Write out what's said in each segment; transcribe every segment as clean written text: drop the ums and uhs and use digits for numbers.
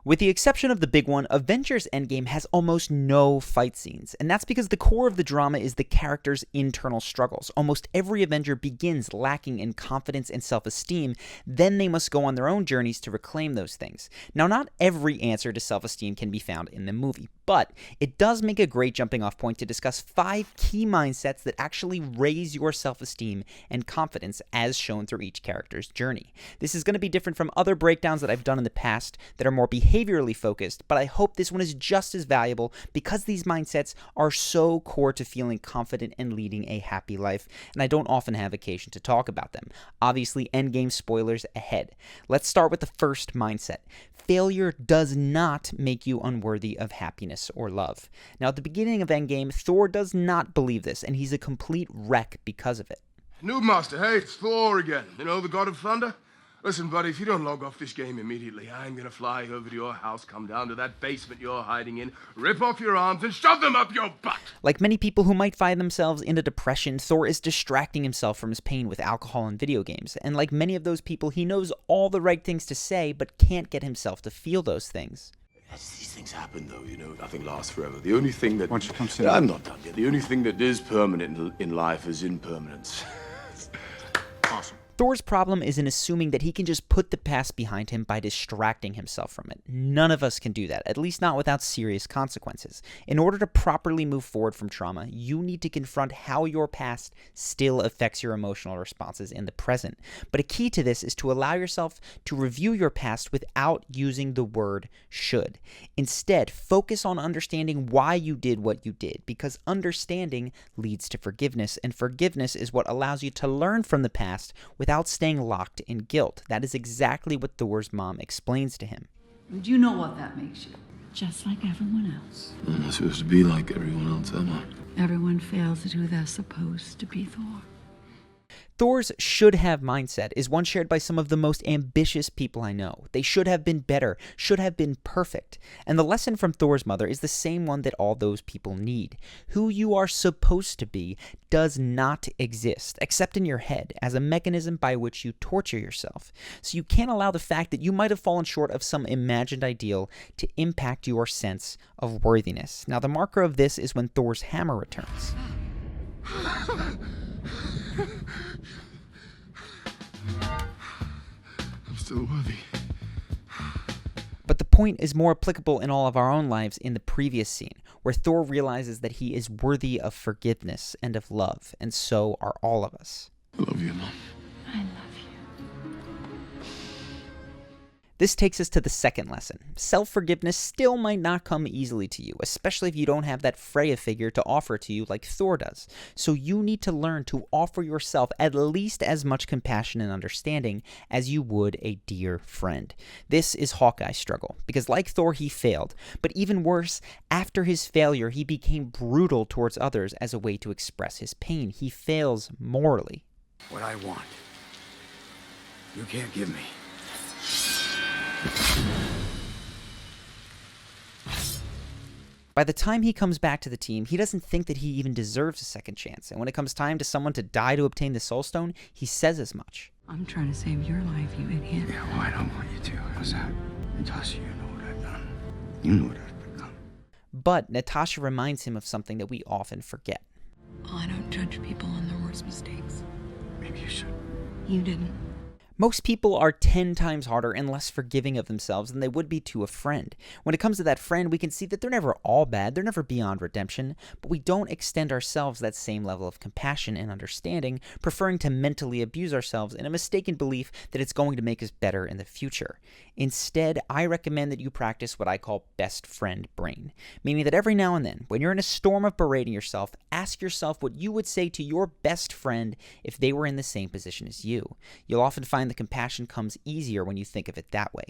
With the exception of the big one, Avengers Endgame has almost no fight scenes, and that's because the core of the drama is the characters' internal struggles. Almost every Avenger begins lacking in confidence and self-esteem, then they must go on their own journeys to reclaim those things. Now, not every answer to self-esteem can be found in the movie, but it does make a great jumping off point to discuss 5 key mindsets that actually raise your self-esteem and confidence as shown through each character's journey. This is going to be different from other breakdowns that I've done in the past that are more behaviorally focused, but I hope this one is just as valuable because these mindsets are so core to feeling confident and leading a happy life, and I don't often have occasion to talk about them. Obviously, Endgame spoilers ahead. Let's start with the first mindset. Failure does not make you unworthy of happiness or love. Now, at the beginning of Endgame, Thor does not believe this, and he's a complete wreck because of it. Noob Master, hey, it's Thor again. You know, the God of Thunder? Listen, buddy, if you don't log off this game immediately, I'm gonna fly over to your house, come down to that basement you're hiding in, rip off your arms, and shove them up your butt! Like many people who might find themselves in a depression, Thor is distracting himself from his pain with alcohol and video games. And like many of those people, he knows all the right things to say, but can't get himself to feel those things. These things happen, though, you know, nothing lasts forever. The only thing that... Why don't you come sit I'm not done yet. The only thing that is permanent in life is impermanence. Awesome. Thor's problem is in assuming that he can just put the past behind him by distracting himself from it. None of us can do that, at least not without serious consequences. In order to properly move forward from trauma, you need to confront how your past still affects your emotional responses in the present. But a key to this is to allow yourself to review your past without using the word should. Instead, focus on understanding why you did what you did, because understanding leads to forgiveness, and forgiveness is what allows you to learn from the past without staying locked in guilt. That is exactly what Thor's mom explains to him. Do you know what that makes you? Just like everyone else. I'm not supposed to be like everyone else, am I? Everyone fails at who they're supposed to be, Thor. Thor's should-have mindset is one shared by some of the most ambitious people I know. They should have been better, should have been perfect. And the lesson from Thor's mother is the same one that all those people need. Who you are supposed to be does not exist, except in your head, as a mechanism by which you torture yourself. So you can't allow the fact that you might have fallen short of some imagined ideal to impact your sense of worthiness. Now, the marker of this is when Thor's hammer returns. I'm still worthy. But the point is more applicable in all of our own lives in the previous scene, where Thor realizes that he is worthy of forgiveness and of love, and so are all of us. I love you, Mom. I love you. This takes us to the second lesson. Self-forgiveness still might not come easily to you, especially if you don't have that Freya figure to offer to you like Thor does. So you need to learn to offer yourself at least as much compassion and understanding as you would a dear friend. This is Hawkeye's struggle, because like Thor, he failed. But even worse, after his failure, he became brutal towards others as a way to express his pain. He fails morally. What I want, you can't give me. By the time he comes back to the team, he doesn't think that he even deserves a second chance. And when it comes time to someone to die to obtain the Soul Stone, he says as much. I'm trying to save your life, you idiot. Yeah, well, I don't want you to. How's that? Natasha, you know what I've done. You know what I've become. But Natasha reminds him of something that we often forget. Oh, I don't judge people on their worst mistakes. Maybe you should. You didn't. Most people are 10 times harder and less forgiving of themselves than they would be to a friend. When it comes to that friend, we can see that they're never all bad, they're never beyond redemption, but we don't extend ourselves that same level of compassion and understanding, preferring to mentally abuse ourselves in a mistaken belief that it's going to make us better in the future. Instead, I recommend that you practice what I call best friend brain, meaning that every now and then, when you're in a storm of berating yourself, ask yourself what you would say to your best friend if they were in the same position as you. You'll often find the compassion comes easier when you think of it that way.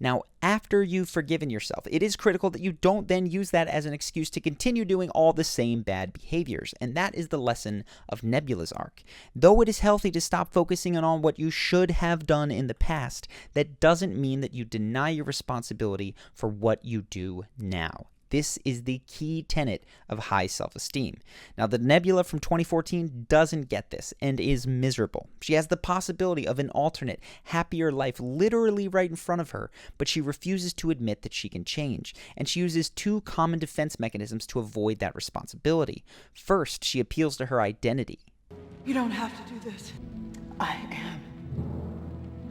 Now, after you've forgiven yourself, it is critical that you don't then use that as an excuse to continue doing all the same bad behaviors, and that is the lesson of Nebula's arc. Though it is healthy to stop focusing on what you should have done in the past, that doesn't mean that you deny your responsibility for what you do now. This is the key tenet of high self-esteem. Now, the Nebula from 2014 doesn't get this and is miserable. She has the possibility of an alternate, happier life literally right in front of her, but she refuses to admit that she can change, and she uses two common defense mechanisms to avoid that responsibility. First, she appeals to her identity. You don't have to do this. I am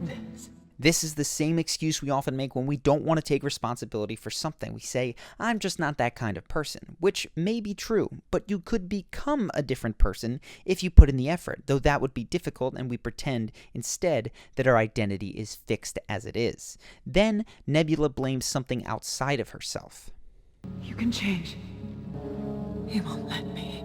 this. This is the same excuse we often make when we don't want to take responsibility for something. We say, I'm just not that kind of person, which may be true, but you could become a different person if you put in the effort, though that would be difficult, and we pretend instead that our identity is fixed as it is. Then Nebula blames something outside of herself. You can change. He won't let me.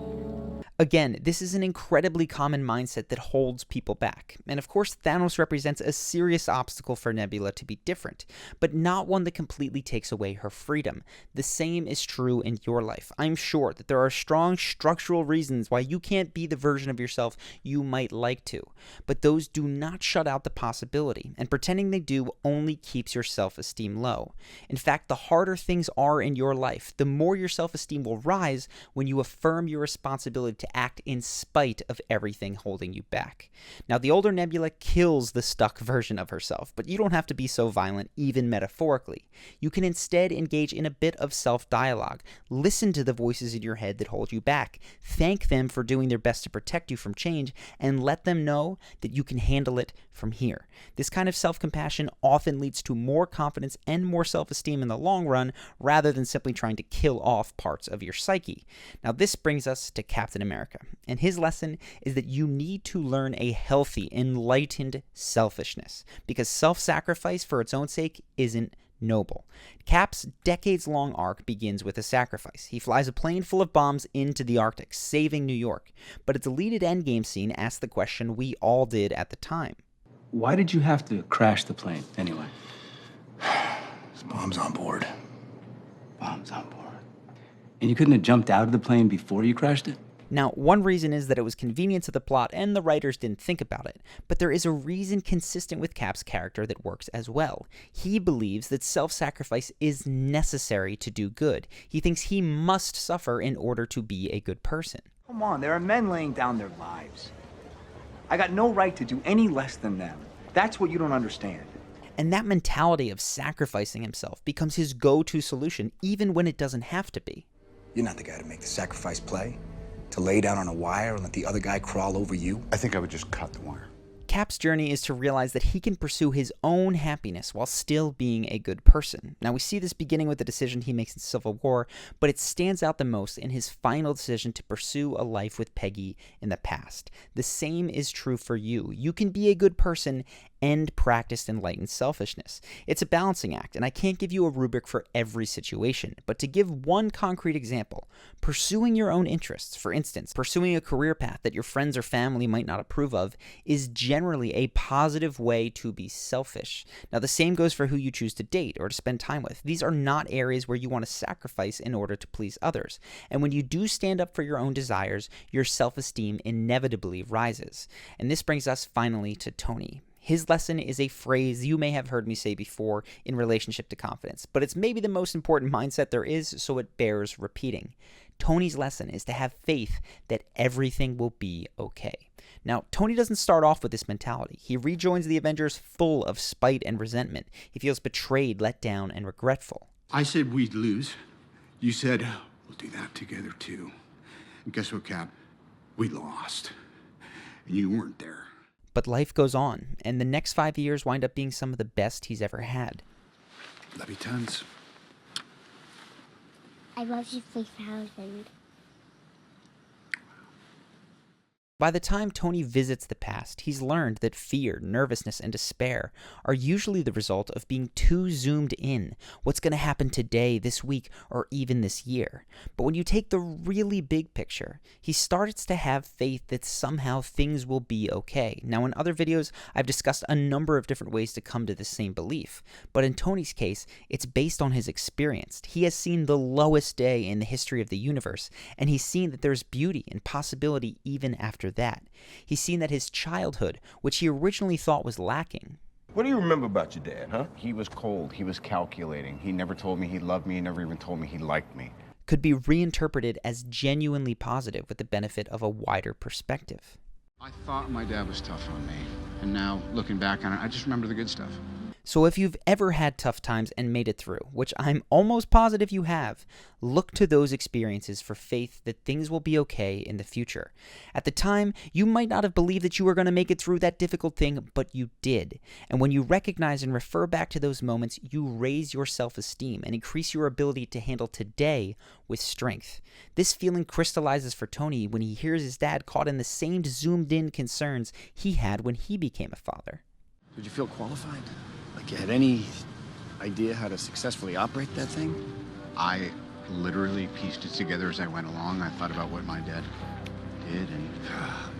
Again, this is an incredibly common mindset that holds people back. And of course, Thanos represents a serious obstacle for Nebula to be different, but not one that completely takes away her freedom. The same is true in your life. I'm sure that there are strong structural reasons why you can't be the version of yourself you might like to, but those do not shut out the possibility, and pretending they do only keeps your self-esteem low. In fact, the harder things are in your life, the more your self-esteem will rise when you affirm your responsibility to act in spite of everything holding you back. Now, the older Nebula kills the stuck version of herself, but you don't have to be so violent, even metaphorically. You can instead engage in a bit of self-dialogue. Listen to the voices in your head that hold you back. Thank them for doing their best to protect you from change, and let them know that you can handle it from here. This kind of self-compassion often leads to more confidence and more self-esteem in the long run, rather than simply trying to kill off parts of your psyche. Now, this brings us to Captain America. And his lesson is that you need to learn a healthy, enlightened selfishness, because self-sacrifice for its own sake isn't noble. Cap's decades-long arc begins with a sacrifice. He flies a plane full of bombs into the Arctic, saving New York. But a deleted Endgame scene asks the question we all did at the time. Why did you have to crash the plane anyway? There's bombs on board. Bombs on board. And you couldn't have jumped out of the plane before you crashed it? Now, one reason is that it was convenient to the plot and the writers didn't think about it, but there is a reason consistent with Cap's character that works as well. He believes that self-sacrifice is necessary to do good. He thinks he must suffer in order to be a good person. Come on, there are men laying down their lives. I got no right to do any less than them. That's what you don't understand. And that mentality of sacrificing himself becomes his go-to solution, even when it doesn't have to be. You're not the guy to make the sacrifice play. To lay down on a wire and let the other guy crawl over you? I think I would just cut the wire. Cap's journey is to realize that he can pursue his own happiness while still being a good person. Now, we see this beginning with the decision he makes in Civil War, but it stands out the most in his final decision to pursue a life with Peggy in the past. The same is true for you. You can be a good person and practice enlightened selfishness. It's a balancing act, and I can't give you a rubric for every situation, but to give one concrete example, pursuing your own interests, for instance, pursuing a career path that your friends or family might not approve of, is generally a positive way to be selfish. Now, the same goes for who you choose to date or to spend time with. These are not areas where you want to sacrifice in order to please others. And when you do stand up for your own desires, your self-esteem inevitably rises. And this brings us finally to Tony. His lesson is a phrase you may have heard me say before in relationship to confidence, but it's maybe the most important mindset there is, so it bears repeating. Tony's lesson is to have faith that everything will be okay. Now, Tony doesn't start off with this mentality. He rejoins the Avengers full of spite and resentment. He feels betrayed, let down, and regretful. I said we'd lose. You said, we'll do that together too. And guess what, Cap? We lost. And you weren't there. But life goes on, and the next 5 years wind up being some of the best he's ever had. Love you tons. I love you 3,000. By the time Tony visits the past, he's learned that fear, nervousness, and despair are usually the result of being too zoomed in. What's going to happen today, this week, or even this year? But when you take the really big picture, he starts to have faith that somehow things will be okay. Now, in other videos, I've discussed a number of different ways to come to the same belief. But in Tony's case, it's based on his experience. He has seen the lowest day in the history of the universe, and he's seen that there's beauty and possibility even after that. He's seen that his childhood, which he originally thought was lacking, What do you remember about your dad, huh? He was cold. He was calculating. He never told me he loved me. He never even told me he liked me. Could be reinterpreted as genuinely positive with the benefit of a wider perspective. I thought my dad was tough on me. And now, looking back on it, I just remember the good stuff. So if you've ever had tough times and made it through, which I'm almost positive you have, look to those experiences for faith that things will be okay in the future. At the time, you might not have believed that you were going to make it through that difficult thing, but you did. And when you recognize and refer back to those moments, you raise your self-esteem and increase your ability to handle today with strength. This feeling crystallizes for Tony when he hears his dad caught in the same zoomed-in concerns he had when he became a father. Did you feel qualified? Like you had any idea how to successfully operate that thing? I literally pieced it together as I went along. I thought about what my dad did, and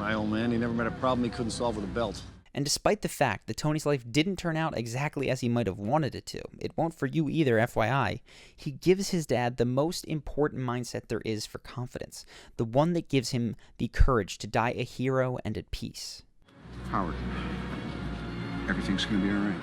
My old man, he never met a problem he couldn't solve with a belt. And despite the fact that Tony's life didn't turn out exactly as he might have wanted it to, it won't for you either, FYI, he gives his dad the most important mindset there is for confidence, the one that gives him the courage to die a hero and at peace. Howard, everything's gonna be all right.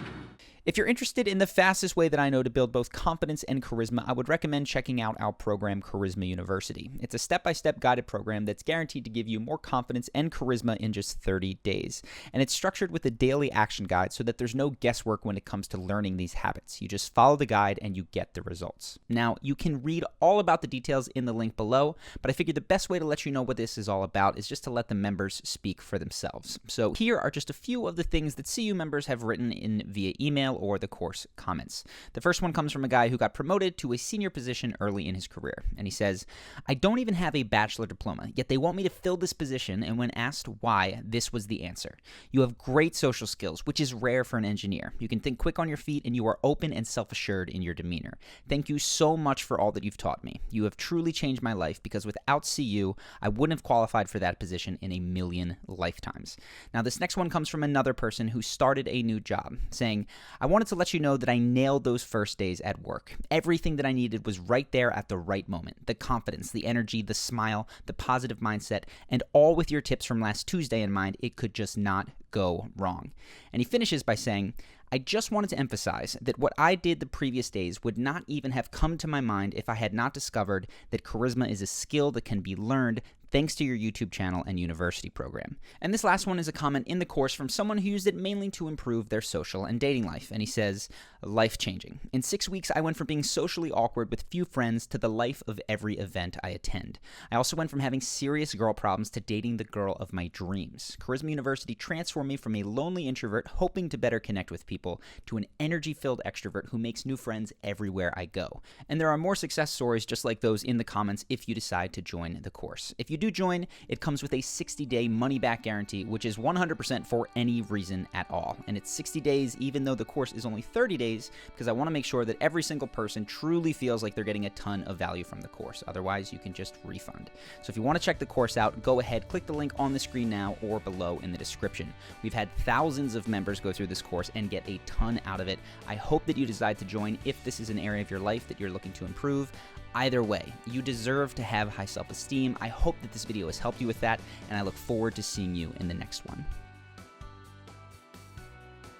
If you're interested in the fastest way that I know to build both confidence and charisma, I would recommend checking out our program, Charisma University. It's a step-by-step guided program that's guaranteed to give you more confidence and charisma in just 30 days. And it's structured with a daily action guide so that there's no guesswork when it comes to learning these habits. You just follow the guide and you get the results. Now, you can read all about the details in the link below, but I figured the best way to let you know what this is all about is just to let the members speak for themselves. So here are just a few of the things that CU members have written in via email or the course comments. The first one comes from a guy who got promoted to a senior position early in his career, and he says, I don't even have a bachelor diploma, yet they want me to fill this position, and when asked why, this was the answer. You have great social skills, which is rare for an engineer. You can think quick on your feet, and you are open and self-assured in your demeanor. Thank you so much for all that you've taught me. You have truly changed my life, because without CU, I wouldn't have qualified for that position in a million lifetimes. Now, this next one comes from another person who started a new job, saying, I wanted to let you know that I nailed those first days at work. Everything that I needed was right there at the right moment. The confidence, the energy, the smile, the positive mindset, and all with your tips from last Tuesday in mind, it could just not go wrong. And he finishes by saying, I just wanted to emphasize that what I did the previous days would not even have come to my mind if I had not discovered that charisma is a skill that can be learned thanks to your YouTube channel and university program. And this last one is a comment in the course from someone who used it mainly to improve their social and dating life. And he says, life-changing. In 6 weeks, I went from being socially awkward with few friends to the life of every event I attend. I also went from having serious girl problems to dating the girl of my dreams. Charisma University transformed me from a lonely introvert hoping to better connect with people to an energy-filled extrovert who makes new friends everywhere I go. And there are more success stories just like those in the comments if you decide to join the course. If you do join, it comes with a 60-day money-back guarantee, which is 100% for any reason at all. And it's 60 days even though the course is only 30 days because I want to make sure that every single person truly feels like they're getting a ton of value from the course. Otherwise, you can just refund. So if you want to check the course out, go ahead, click the link on the screen now or below in the description. We've had thousands of members go through this course and get a ton out of it. I hope that you decide to join if this is an area of your life that you're looking to improve. Either way, you deserve to have high self-esteem. I hope that this video has helped you with that, and I look forward to seeing you in the next one.